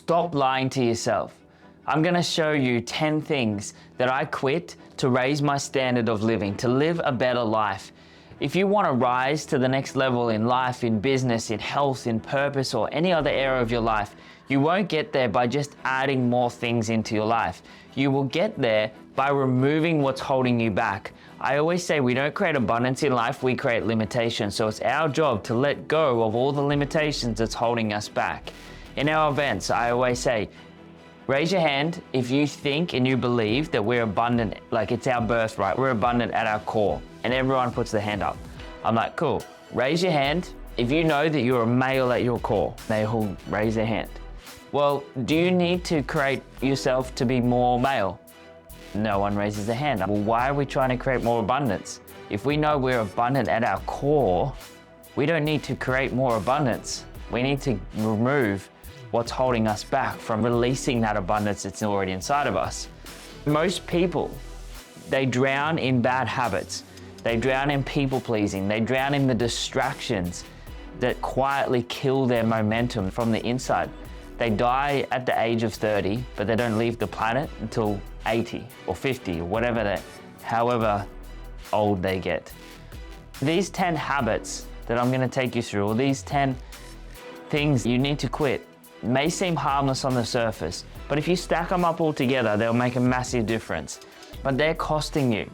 Stop lying to yourself. I'm gonna show you 10 things that I quit to raise my standard of living, to live a better life. If you wanna rise to the next level in life, in business, in health, in purpose, or any other area of your life, you won't get there by just adding more things into your life. You will get there by removing what's holding you back. I always say we don't create abundance in life, we create limitations. So it's our job to let go of all the limitations that's holding us back. In our events, I always say, raise your hand if you think and you believe that we're abundant, like it's our birthright, we're abundant at our core. And everyone puts their hand up. I'm like, cool. Raise your hand if you know that you're a male at your core. They all raise their hand. Well, do you need to create yourself to be more male? No one raises their hand. Well, why are we trying to create more abundance? If we know we're abundant at our core, we don't need to create more abundance. We need to remove what's holding us back from releasing that abundance that's already inside of us. Most people, they drown in bad habits. They drown in people pleasing. They drown in the distractions that quietly kill their momentum from the inside. They die at the age of 30, but they don't leave the planet until 80 or 50 or however old they get. These 10 habits that I'm gonna take you through, or these 10 things you need to quit, may seem harmless on the surface, but if you stack them up all together, they'll make a massive difference. But they're costing you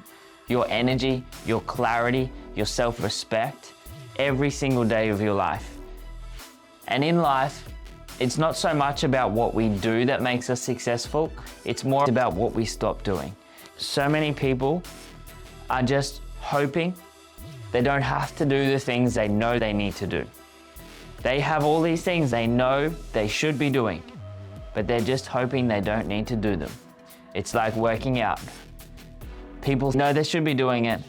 your energy, your clarity, your self-respect every single day of your life. And in life, it's not so much about what we do that makes us successful, it's more about what we stop doing. So many people are just hoping they don't have to do the things they know they need to do. They have all these things they know they should be doing, but they're just hoping they don't need to do them. It's like working out. People know they should be doing it,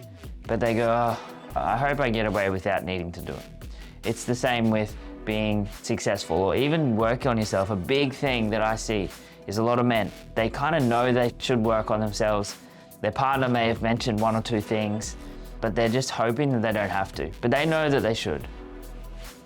but they go, oh, I hope I get away without needing to do it. It's the same with being successful or even working on yourself. A big thing that I see is a lot of men, they kind of know they should work on themselves. Their partner may have mentioned one or two things, but they're just hoping that they don't have to. But they know that they should,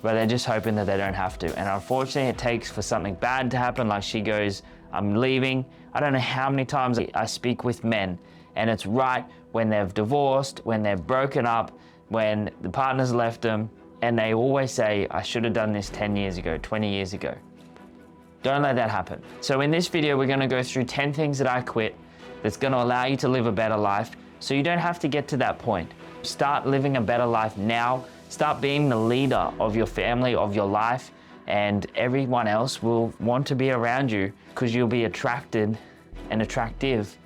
but they're just hoping that they don't have to. And unfortunately, it takes for something bad to happen, like she goes, I'm leaving. I don't know how many times I speak with men, and it's right when they've divorced, when they've broken up, when the partner's left them, and they always say, I should have done this 10 years ago, 20 years ago. Don't let that happen. So in this video, we're gonna go through 10 things that I quit that's gonna allow you to live a better life, so you don't have to get to that point. Start living a better life now. Start being the leader of your family, of your life, and everyone else will want to be around you because you'll be attracted and attractive,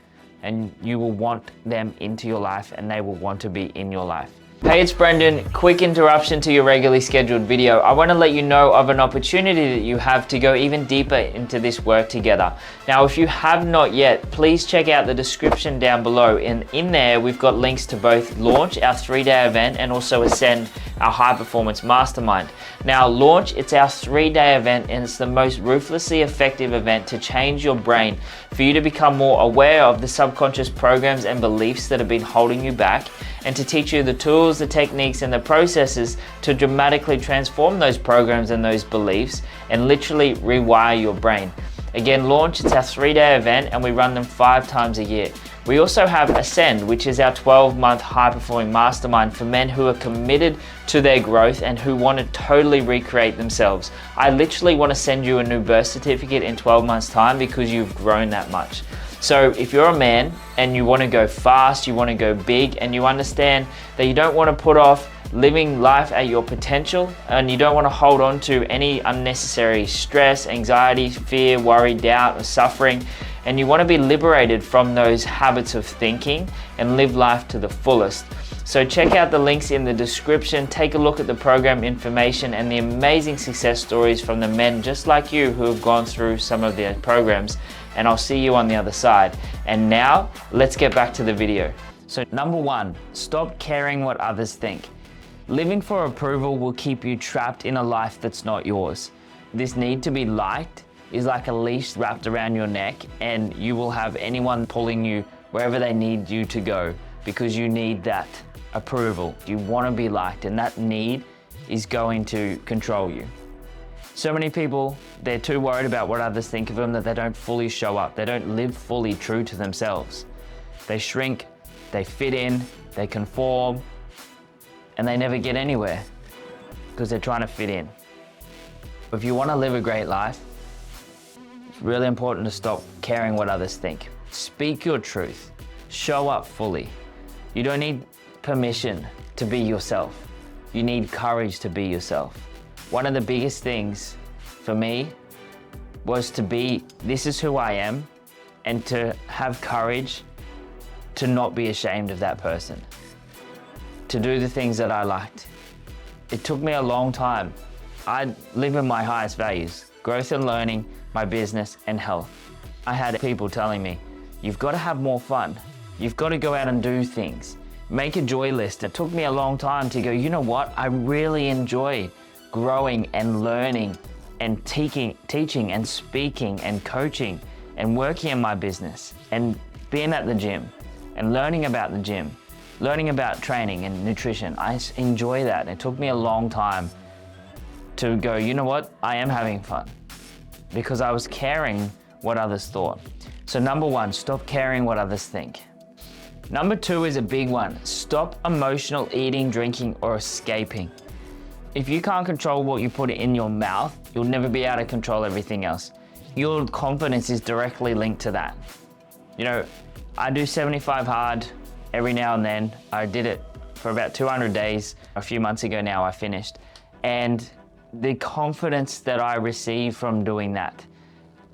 and you will want them into your life and they will want to be in your life. Hey, it's Brendon. Quick interruption to your regularly scheduled video. I want to let you know of an opportunity that you have to go even deeper into this work together. Now, if you have not yet, please check out the description down below. And in there, we've got links to both Launch, our 3-day event, and also Ascend, our high performance mastermind. Now, Launch, it's our 3-day event, and it's the most ruthlessly effective event to change your brain, for you to become more aware of the subconscious programs and beliefs that have been holding you back, and to teach you the tools, the techniques, and the processes to dramatically transform those programs and those beliefs and literally rewire your brain. Again, Launch, it's our 3-day event, and we run them 5 times a year. We also have Ascend, which is our 12-month high-performing mastermind for men who are committed to their growth and who want to totally recreate themselves. I literally want to send you a new birth certificate in 12 months' time because you've grown that much. So if you're a man and you want to go fast, you want to go big, and you understand that you don't want to put off living life at your potential, and you don't want to hold on to any unnecessary stress, anxiety, fear, worry, doubt, or suffering, and you want to be liberated from those habits of thinking and live life to the fullest. So check out the links in the description, take a look at the program information and the amazing success stories from the men just like you who have gone through some of their programs, and I'll see you on the other side. And now, let's get back to the video. So number 1, stop caring what others think. Living for approval will keep you trapped in a life that's not yours. This need to be liked is like a leash wrapped around your neck, and you will have anyone pulling you wherever they need you to go because you need that approval. You want to be liked, and that need is going to control you. So many people, they're too worried about what others think of them that they don't fully show up. They don't live fully true to themselves. They shrink, they fit in, they conform, and they never get anywhere because they're trying to fit in. If you want to live a great life, it's really important to stop caring what others think. Speak your truth. Show up fully. You don't need permission to be yourself. You need courage to be yourself. One of the biggest things for me was to be, this is who I am, and to have courage to not be ashamed of that person, to do the things that I liked. It took me a long time. I live in my highest values, growth and learning, my business and health. I had people telling me, you've got to have more fun. You've got to go out and do things. Make a joy list. It took me a long time to go, you know what? I really enjoy growing and learning and teaching and speaking and coaching and working in my business and being at the gym and learning about the gym, learning about training and nutrition. I enjoy that. It took me a long time to go, you know what? I am having fun because I was caring what others thought. So number one, stop caring what others think. Number two is a big one. Stop emotional eating, drinking, or escaping. If you can't control what you put in your mouth, you'll never be able to control everything else. Your confidence is directly linked to that. You know, I do 75 hard every now and then. I did it for about 200 days. A few months ago now I finished. And the confidence that I receive from doing that,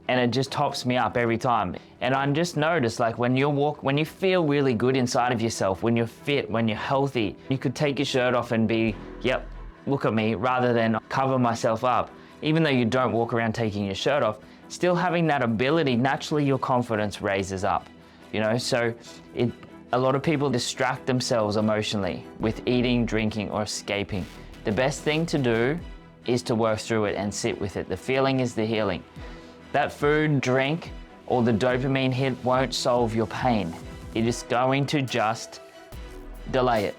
and it just tops me up every time. And I just noticed, like when you feel really good inside of yourself, when you're fit, when you're healthy, you could take your shirt off and be, yep, look at me, rather than cover myself up. Even though you don't walk around taking your shirt off, still having that ability, naturally your confidence raises up, you know? So a lot of people distract themselves emotionally with eating, drinking, or escaping. The best thing to do is to work through it and sit with it. The feeling is the healing. That food, drink, or the dopamine hit won't solve your pain. It is going to just delay it.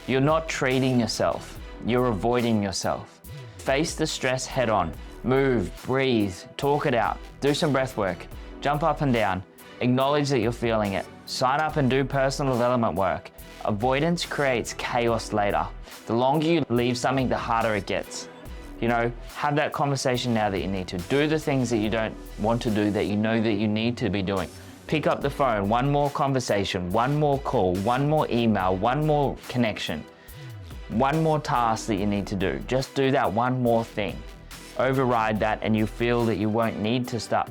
You're not treating yourself. You're avoiding yourself. Face the stress head on. Move, breathe, talk it out. Do some breath work. Jump up and down. Acknowledge that you're feeling it. Sign up and do personal development work. Avoidance creates chaos later. The longer you leave something, the harder it gets. You know, have that conversation now that you need to. Do the things that you don't want to do that you know that you need to be doing. Pick up the phone, one more conversation, one more call, one more email, one more connection, one more task that you need to do. Just do that one more thing. Override that and you feel that you won't need to start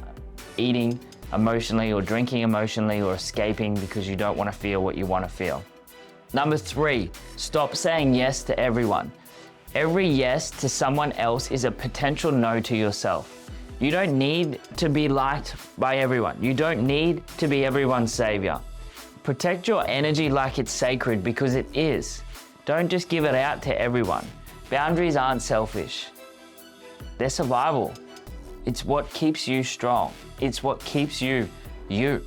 eating emotionally or drinking emotionally or escaping because you don't want to feel what you want to feel. Number three, stop saying yes to everyone. Every yes to someone else is a potential no to yourself. You don't need to be liked by everyone. You don't need to be everyone's savior. Protect your energy like it's sacred because it is. Don't just give it out to everyone. Boundaries aren't selfish. They're survival. It's what keeps you strong. It's what keeps you, you.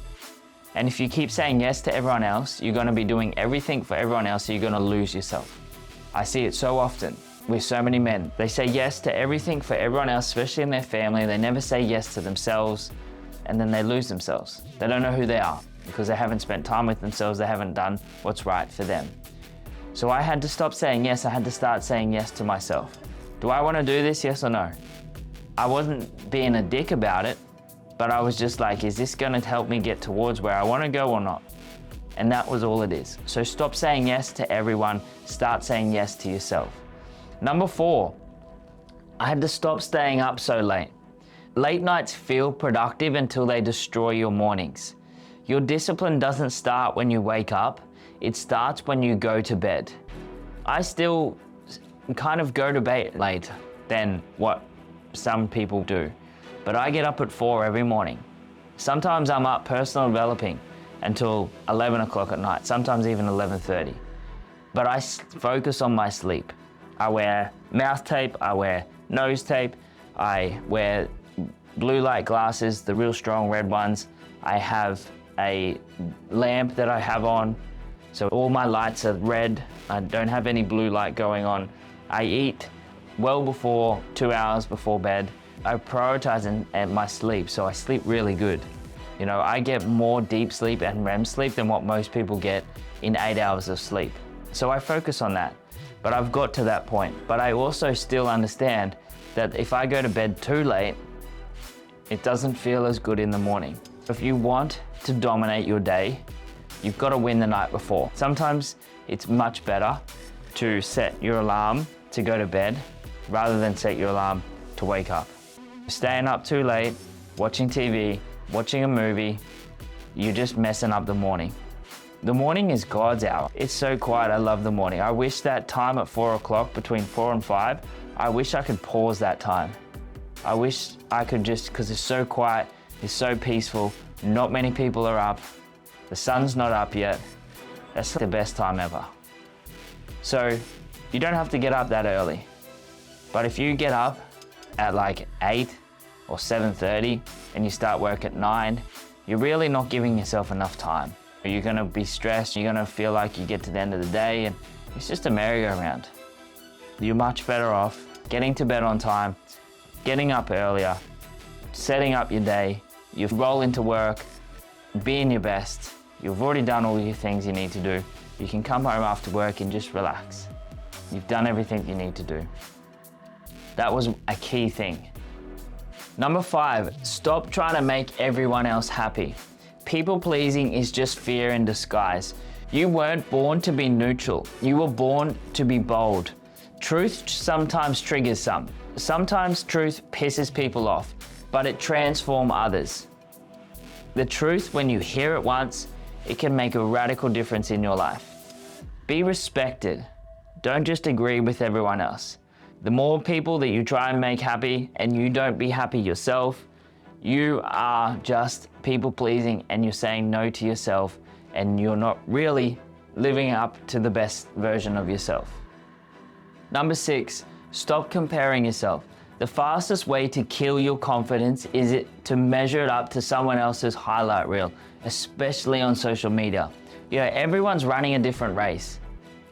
And if you keep saying yes to everyone else, you're going to be doing everything for everyone else, so you're going to lose yourself. I see it so often with so many men. They say yes to everything for everyone else, especially in their family. They never say yes to themselves, and then they lose themselves. They don't know who they are because they haven't spent time with themselves. They haven't done what's right for them. So I had to stop saying yes. I had to start saying yes to myself. Do I want to do this? Yes or no? I wasn't being a dick about it, but I was just like, is this going to help me get towards where I want to go or not? And that was all it is. So stop saying yes to everyone. Start saying yes to yourself. Number four, I had to stop staying up so late. Late nights feel productive until they destroy your mornings. Your discipline doesn't start when you wake up. It starts when you go to bed. I still kind of go to bed late than what some people do, but I get up at 4 every morning. Sometimes I'm up personal developing until 11 o'clock at night, sometimes even 11:30. But I focus on my sleep. I wear mouth tape, I wear nose tape, I wear blue light glasses, the real strong red ones. I have a lamp that I have on, so all my lights are red. I don't have any blue light going on. I eat well before 2 hours before bed. I prioritize my sleep, so I sleep really good. You know, I get more deep sleep and REM sleep than what most people get in 8 hours of sleep. So I focus on that, but I've got to that point. But I also still understand that if I go to bed too late, it doesn't feel as good in the morning. If you want to dominate your day, you've got to win the night before. Sometimes it's much better to set your alarm to go to bed rather than set your alarm to wake up. Staying up too late, watching TV, watching a movie, you're just messing up the morning. The morning is God's hour. It's so quiet, I love the morning. I wish that time at 4 o'clock, between 4 and 5, I wish I could pause that time. I wish I could just, because it's so quiet, it's so peaceful, not many people are up, the sun's not up yet. That's the best time ever. So you don't have to get up that early. But if you get up at like 8 or 7:30 and you start work at 9, you're really not giving yourself enough time. You're gonna be stressed, you're gonna feel like you get to the end of the day and it's just a merry-go-round. You're much better off getting to bed on time, getting up earlier, setting up your day, you roll into work, being your best. You've already done all your things you need to do. You can come home after work and just relax. You've done everything you need to do. That was a key thing. Number 5, stop trying to make everyone else happy. People pleasing is just fear in disguise. You weren't born to be neutral. You were born to be bold. Truth sometimes triggers some. Sometimes truth pisses people off, but it transforms others. The truth, when you hear it once, it can make a radical difference in your life. Be respected. Don't just agree with everyone else. The more people that you try and make happy and you don't be happy yourself, you are just people pleasing and you're saying no to yourself and you're not really living up to the best version of yourself. Number 6, stop comparing yourself. The fastest way to kill your confidence is to measure it up to someone else's highlight reel, especially on social media. You know, everyone's running a different race.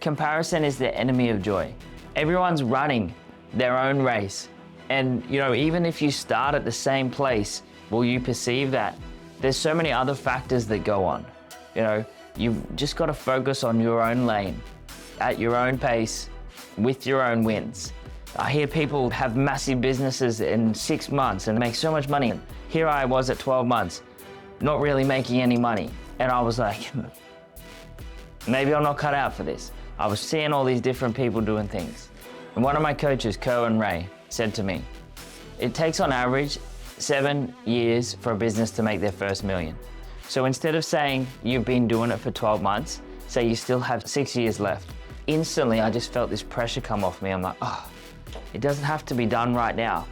Comparison is the enemy of joy. Everyone's running their own race. And you know, even if you start at the same place, will you perceive that? There's so many other factors that go on. You know, you've just got to focus on your own lane, at your own pace, with your own wins. I hear people have massive businesses in 6 months and make so much money. Here I was at 12 months, not really making any money. And I was like, maybe I'm not cut out for this. I was seeing all these different people doing things. And one of my coaches, Ko and Ray, said to me, it takes on average 7 years for a business to make their first million. So instead of saying you've been doing it for 12 months, say you still have 6 years left. Instantly, I just felt this pressure come off me. I'm like, oh, it doesn't have to be done right now.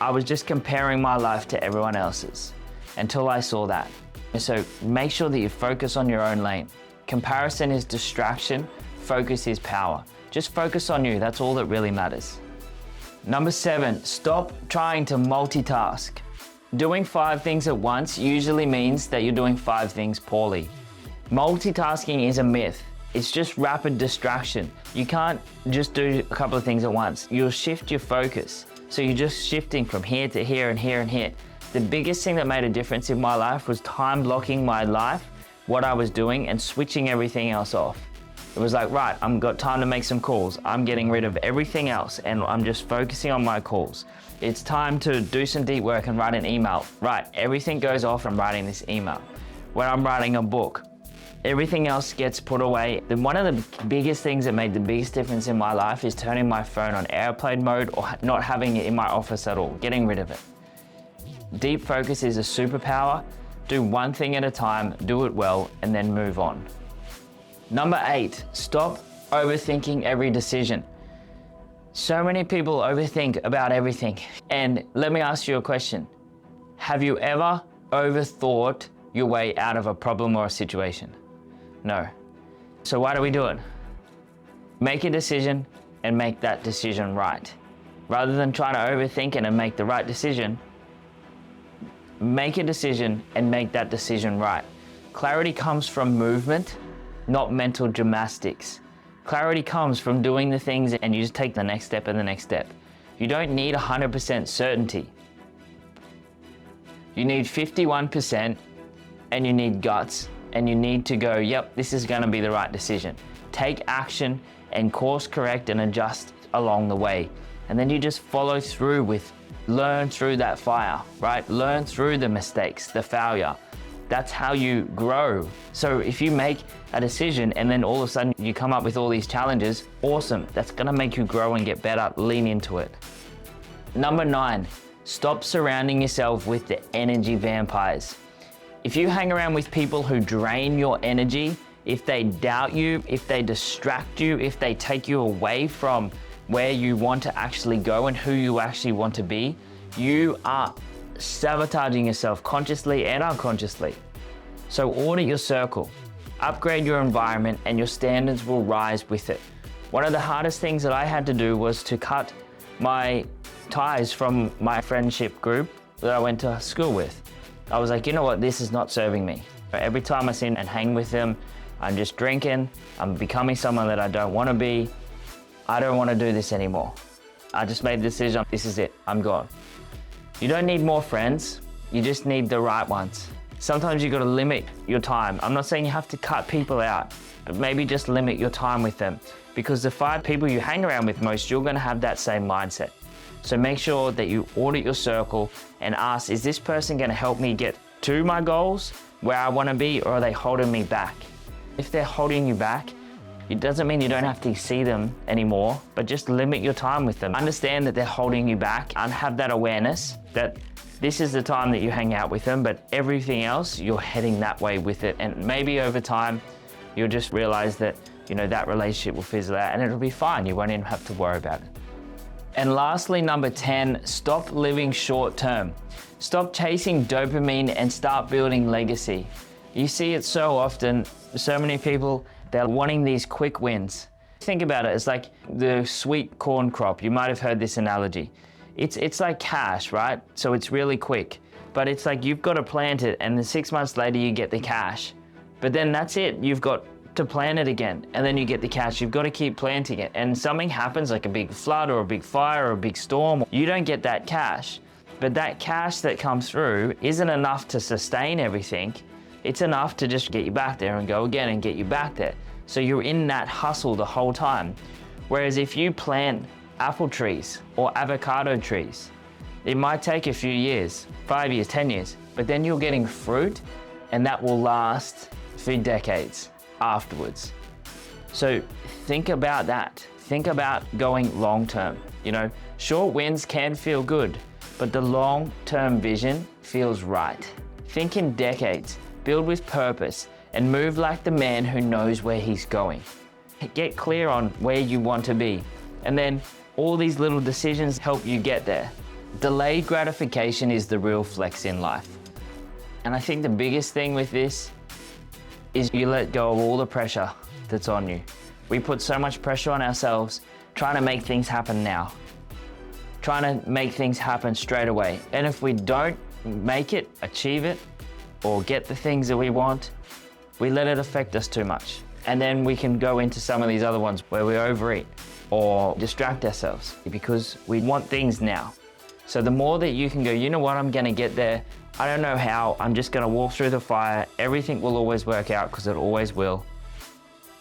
I was just comparing my life to everyone else's until I saw that. And so make sure that you focus on your own lane. Comparison is distraction, focus is power. Just focus on you, that's all that really matters. Number 7, stop trying to multitask. Doing 5 things at once usually means that you're doing 5 things poorly. Multitasking is a myth. It's just rapid distraction. You can't just do a couple of things at once. You'll shift your focus. So you're just shifting from here to here and here and here. The biggest thing that made a difference in my life was time blocking my life, what I was doing, and switching everything else off. It was like, right, I've got time to make some calls. I'm getting rid of everything else and I'm just focusing on my calls. It's time to do some deep work and write an email. Right, everything goes off, I'm writing this email. When I'm writing a book, everything else gets put away. Then one of the biggest things that made the biggest difference in my life is turning my phone on airplane mode or not having it in my office at all, getting rid of it. Deep focus is a superpower. Do one thing at a time, do it well, and then move on. Number 8, stop overthinking every decision. So many people overthink about everything. And let me ask you a question. Have you ever overthought your way out of a problem or a situation? No. So why do we do it? Make a decision and make that decision right. Rather than trying to overthink it and make the right decision, make a decision and make that decision right. Clarity comes from movement, not mental gymnastics. Clarity comes from doing the things and you just take the next step and the next step. You don't need 100% certainty. You need 51% and you need guts, and you need to go, yep, this is gonna be the right decision. Take action and course correct and adjust along the way. And then you just follow through with, learn through that fire, right? Learn through the mistakes, the failure. That's how you grow. So if you make a decision and then all of a sudden you come up with all these challenges, awesome. That's gonna make you grow and get better. Lean into it. Number 9, stop surrounding yourself with the energy vampires. If you hang around with people who drain your energy, if they doubt you, if they distract you, if they take you away from where you want to actually go and who you actually want to be, you are sabotaging yourself consciously and unconsciously. So audit your circle, upgrade your environment, and your standards will rise with it. One of the hardest things that I had to do was to cut my ties from my friendship group that I went to school with. I was like, you know what, this is not serving me. Every time I sit and hang with them, I'm just drinking, I'm becoming someone that I don't want to be. I don't want to do this anymore. I just made the decision, this is it, I'm gone. You don't need more friends, you just need the right ones. Sometimes you got to limit your time. I'm not saying you have to cut people out, but maybe just limit your time with them, because the 5 people you hang around with most, you're going to have that same mindset. So make sure that you audit your circle and ask, is this person going to help me get to my goals, where I want to be, or are they holding me back? If they're holding you back, it doesn't mean you don't have to see them anymore, but just limit your time with them. Understand that they're holding you back and have that awareness that this is the time that you hang out with them, but everything else, you're heading that way with it. And maybe over time, you'll just realize that, that relationship will fizzle out and it'll be fine. You won't even have to worry about it. And lastly, number 10, stop living short term. Stop chasing dopamine and start building legacy. You see it so often, so many people, they're wanting these quick wins. Think about it, it's like the sweet corn crop. You might have heard this analogy. It's like cash, right? So it's really quick, but it's like you've got to plant it and then 6 months later you get the cash. But then that's it, you've got to plant it again and then you get the cash. You've got to keep planting it, and something happens like a big flood or a big fire or a big storm, you don't get that cash. But that cash that comes through isn't enough to sustain everything. It's enough to just get you back there and go again and get you back there. So you're in that hustle the whole time. Whereas if you plant apple trees or avocado trees, it might take a few years, 5 years, 10 years, but then you're getting fruit and that will last for decades afterwards. So think about that. Think about going long term. Short wins can feel good, but the long-term vision feels right. Think in decades, build with purpose, and move like the man who knows where he's going. Get clear on where you want to be, and then all these little decisions help you get there. Delayed gratification is the real flex in life. And I think the biggest thing with this is you let go of all the pressure that's on you. We put so much pressure on ourselves trying to make things happen now, trying to make things happen straight away. And if we don't make it, achieve it, or get the things that we want, we let it affect us too much. And then we can go into some of these other ones where we overeat or distract ourselves because we want things now. So the more that you can go, you know what, I'm gonna get there. I don't know how, I'm just gonna walk through the fire. Everything will always work out because it always will.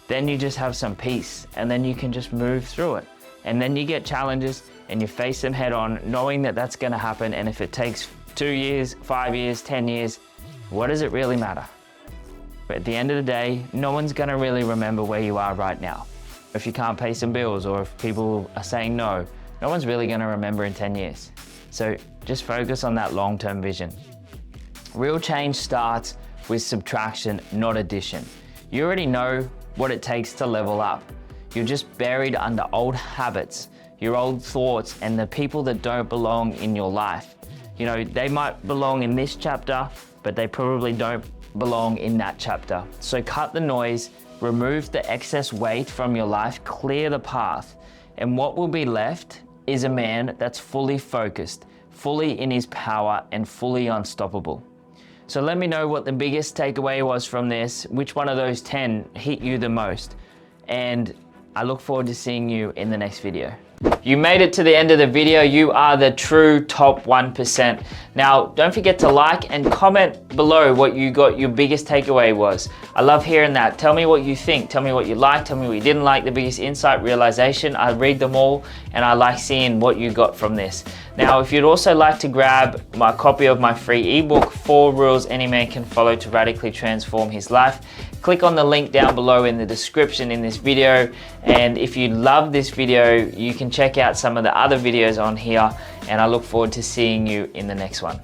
Then you just have some peace and then you can just move through it. And then you get challenges and you face them head on, knowing that that's gonna happen. And if it takes 2 years, 5 years, 10 years, what does it really matter? But at the end of the day, no one's gonna really remember where you are right now. If you can't pay some bills or if people are saying no, no one's really gonna remember in 10 years. So just focus on that long-term vision. Real change starts with subtraction, not addition. You already know what it takes to level up. You're just buried under old habits, your old thoughts, and the people that don't belong in your life. They might belong in this chapter, but they probably don't belong in that chapter. So cut the noise, remove the excess weight from your life, clear the path, and what will be left is a man that's fully focused, fully in his power, and fully unstoppable. So let me know what the biggest takeaway was from this, which one of those 10 hit you the most. And I look forward to seeing you in the next video. You made it to the end of the video. You are the true top 1%. Now, don't forget to like and comment below what you got your biggest takeaway was. I love hearing that. Tell me what you think. Tell me what you liked. Tell me what you didn't like, the biggest insight, realization. I read them all and I like seeing what you got from this. Now, if you'd also like to grab my copy of my free ebook, 4 Rules Any Man Can Follow to Radically Transform His Life, click on the link down below in the description in this video. And if you love this video, you can check out some of the other videos on here, and I look forward to seeing you in the next one.